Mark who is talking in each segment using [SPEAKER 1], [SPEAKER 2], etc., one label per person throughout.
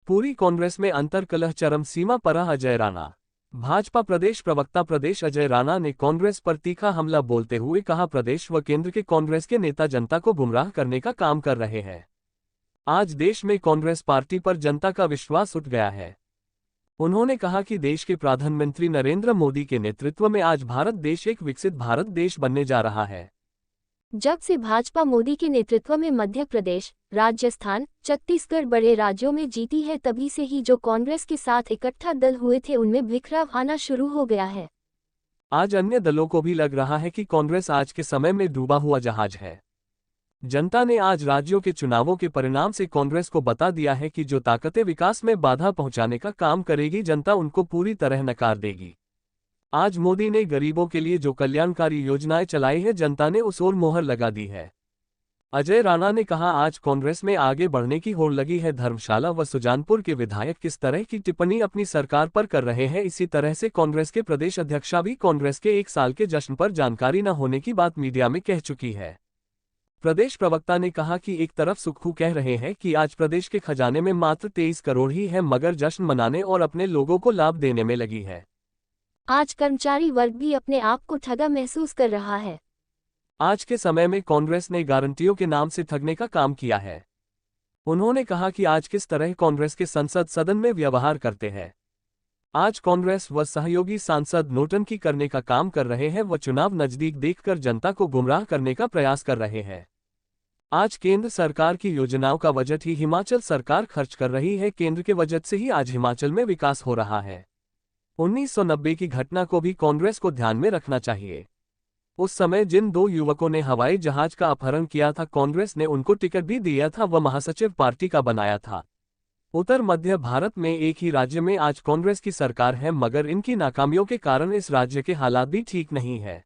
[SPEAKER 1] पूरी कांग्रेस में अंतर्कलह चरम सीमा पर। अजय राणा। भाजपा प्रदेश प्रवक्ता प्रदेश अजय राणा ने कांग्रेस पर तीखा हमला बोलते हुए कहा, प्रदेश व केंद्र के कांग्रेस के नेता जनता को गुमराह करने का काम कर रहे हैं। आज देश में कांग्रेस पार्टी पर जनता का विश्वास उठ गया है। उन्होंने कहा कि देश के प्रधानमंत्री नरेंद्र मोदी के नेतृत्व में आज भारत देश एक विकसित भारत देश बनने जा रहा है।
[SPEAKER 2] जब से भाजपा मोदी के नेतृत्व में मध्य प्रदेश, राजस्थान, छत्तीसगढ़ बड़े राज्यों में जीती है, तभी से ही जो कांग्रेस के साथ इकट्ठा दल हुए थे उनमें बिखराव आना शुरू हो गया है।
[SPEAKER 1] आज अन्य दलों को भी लग रहा है कि कांग्रेस आज के समय में डूबा हुआ जहाज है। जनता ने आज राज्यों के चुनावों के परिणाम से कांग्रेस को बता दिया है कि जो ताकतें विकास में बाधा पहुंचाने का काम करेगी, जनता उनको पूरी तरह नकार देगी। आज मोदी ने गरीबों के लिए जो कल्याणकारी योजनाएं चलाई है, जनता ने उस ओर मोहर लगा दी है। अजय राणा ने कहा, आज कांग्रेस में आगे बढ़ने की होड़ लगी है। धर्मशाला व सुजानपुर के विधायक किस तरह की टिप्पणी अपनी सरकार पर कर रहे हैं, इसी तरह से कांग्रेस के प्रदेश अध्यक्षा भी कांग्रेस के 1 साल के जश्न पर जानकारी न होने की बात मीडिया में कह चुकी है। प्रदेश प्रवक्ता ने कहा कि एक तरफ सुक्खू कह रहे हैं कि आज प्रदेश के खजाने में मात्र 23 करोड़ ही है, मगर जश्न मनाने और अपने लोगों को लाभ देने में लगी है।
[SPEAKER 2] आज कर्मचारी वर्ग भी अपने आप को ठगा महसूस कर रहा है।
[SPEAKER 1] आज के समय में कांग्रेस ने गारंटियों के नाम से ठगने का काम किया है। उन्होंने कहा कि आज किस तरह कांग्रेस के संसद सदन में व्यवहार करते हैं। आज कांग्रेस व सहयोगी सांसद नोटंकी करने का काम कर रहे हैं व चुनाव नजदीक देखकर जनता को गुमराह करने का प्रयास कर रहे हैं। आज केंद्र सरकार की योजनाओं का बजट ही हिमाचल सरकार खर्च कर रही है। केंद्र के बजट से ही आज हिमाचल में विकास हो रहा है। 1990 की घटना को भी कांग्रेस को ध्यान में रखना चाहिए। उस समय जिन 2 युवकों ने हवाई जहाज का अपहरण किया था, कांग्रेस ने उनको टिकट भी दिया था व महासचिव पार्टी का बनाया था। उत्तर मध्य भारत में एक ही राज्य में आज कांग्रेस की सरकार है, मगर इनकी नाकामियों के कारण इस राज्य के हालात भी ठीक नहीं है।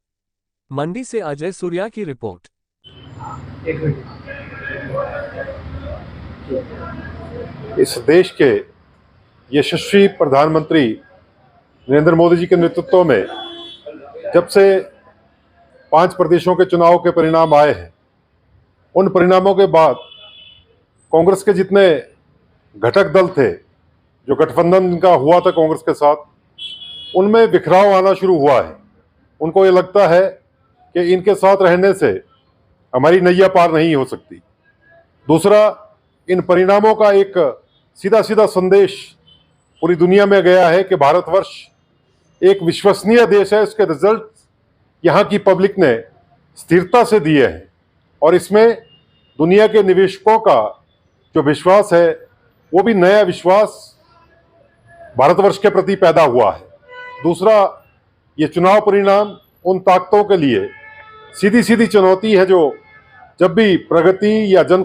[SPEAKER 1] मंडी से अजय सूर्या की रिपोर्ट।
[SPEAKER 3] इस देश के यशस्वी प्रधानमंत्री नरेंद्र मोदी जी के नेतृत्व में जब से 5 प्रदेशों के चुनाव के परिणाम आए हैं, उन परिणामों के बाद कांग्रेस के जितने घटक दल थे, जो गठबंधन इनका हुआ था कांग्रेस के साथ, उनमें बिखराव आना शुरू हुआ है। उनको ये लगता है कि इनके साथ रहने से हमारी नैया पार नहीं हो सकती। दूसरा, इन परिणामों का एक सीधा सीधा संदेश पूरी दुनिया में गया है कि भारतवर्ष एक विश्वसनीय देश है। इसके रिजल्ट यहाँ की पब्लिक ने स्थिरता से दिए हैं और इसमें दुनिया के निवेशकों का जो विश्वास है, वो भी नया विश्वास भारतवर्ष के प्रति पैदा हुआ है। दूसरा, ये चुनाव परिणाम उन ताकतों के लिए सीधी सीधी चुनौती है जो जब भी प्रगति या जन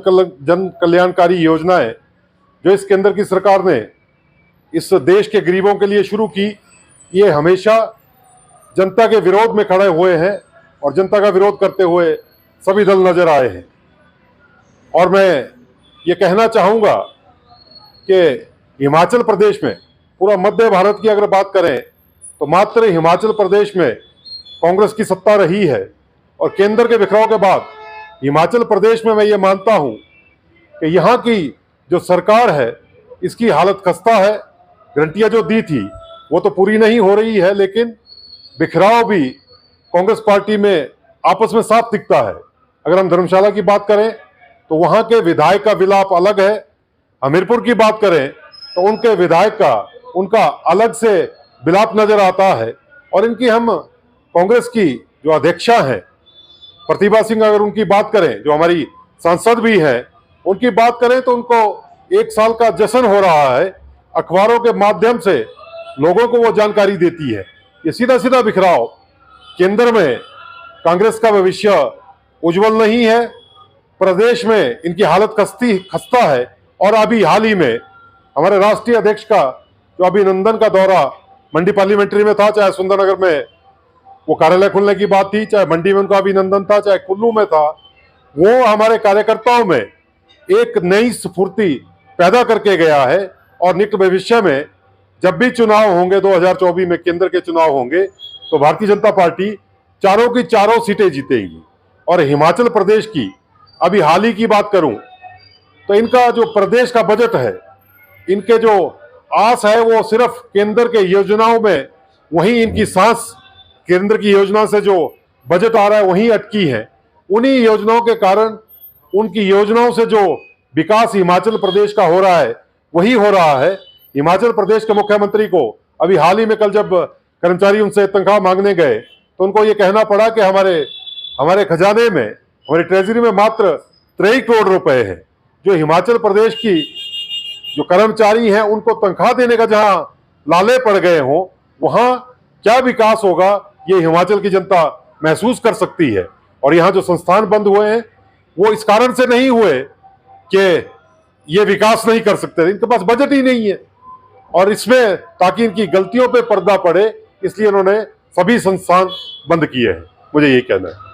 [SPEAKER 3] कल्याणकारी योजनाएं जो इस केंद्र की सरकार ने इस देश के गरीबों के लिए शुरू की, ये हमेशा जनता के विरोध में खड़े हुए हैं और जनता का विरोध करते हुए सभी दल नजर आए हैं। और मैं ये कहना चाहूँगा कि हिमाचल प्रदेश में, पूरा मध्य भारत की अगर बात करें तो मात्र हिमाचल प्रदेश में कांग्रेस की सत्ता रही है और केंद्र के बिखराव के बाद हिमाचल प्रदेश में मैं ये मानता हूँ कि यहाँ की जो सरकार है इसकी हालत खस्ता है। गारंटियाँ जो दी थी वो तो पूरी नहीं हो रही है, लेकिन बिखराव भी कांग्रेस पार्टी में आपस में साफ दिखता है। अगर हम धर्मशाला की बात करें तो वहाँ के विधायक का विलाप अलग है। हमीरपुर की बात करें तो उनके विधायक का उनका अलग से विलाप नजर आता है। और इनकी हम कांग्रेस की जो अध्यक्षा हैं प्रतिभा सिंह, अगर उनकी बात करें, जो हमारी सांसद भी हैं, उनकी बात करें तो उनको 1 साल का जश्न हो रहा है। अखबारों के माध्यम से लोगों को वो जानकारी देती है। ये सीधा सीधा बिखराव केंद्र में कांग्रेस का भविष्य उज्जवल नहीं है। प्रदेश में इनकी हालत खस्ता है। और अभी हाल ही में हमारे राष्ट्रीय अध्यक्ष का जो अभिनंदन का दौरा मंडी पार्लियामेंट्री में था, चाहे सुंदरनगर में वो कार्यालय खुलने की बात थी, चाहे मंडी में उनका अभिनंदन था, चाहे कुल्लू में था, वो हमारे कार्यकर्ताओं में एक नई स्फूर्ति पैदा करके गया है। और निकट भविष्य में जब भी चुनाव होंगे, 2024 में केंद्र के चुनाव होंगे, तो भारतीय जनता पार्टी चारों की चारों सीटें जीतेगी। और हिमाचल प्रदेश की अभी हाल ही की बात करूं तो इनका जो प्रदेश का बजट है इनके जो आस है वो सिर्फ केंद्र के योजनाओं में, वहीं इनकी सांस केंद्र की योजना से जो बजट आ रहा है वहीं अटकी है। उन्हीं योजनाओं के कारण, उनकी योजनाओं से जो विकास हिमाचल प्रदेश का हो रहा है वही हो रहा है। हिमाचल प्रदेश के मुख्यमंत्री को अभी हाल ही में, कल जब कर्मचारी उनसे तनख्वाह मांगने गए तो उनको ये कहना पड़ा कि हमारे खजाने में, हमारी ट्रेजरी में मात्र 23 करोड़ रुपए है। जो हिमाचल प्रदेश की जो कर्मचारी हैं उनको तनख्वाह देने का जहां लाले पड़ गए हों, वहां क्या विकास होगा ये हिमाचल की जनता महसूस कर सकती है। और यहाँ जो संस्थान बंद हुए हैं वो इस कारण से नहीं हुए कि ये विकास नहीं कर सकते, इनके पास बजट ही नहीं है। और इसमें ताकि इनकी गलतियों पे पर्दा पड़े, इसलिए उन्होंने सभी संस्थान बंद किए हैं। मुझे यही कहना है।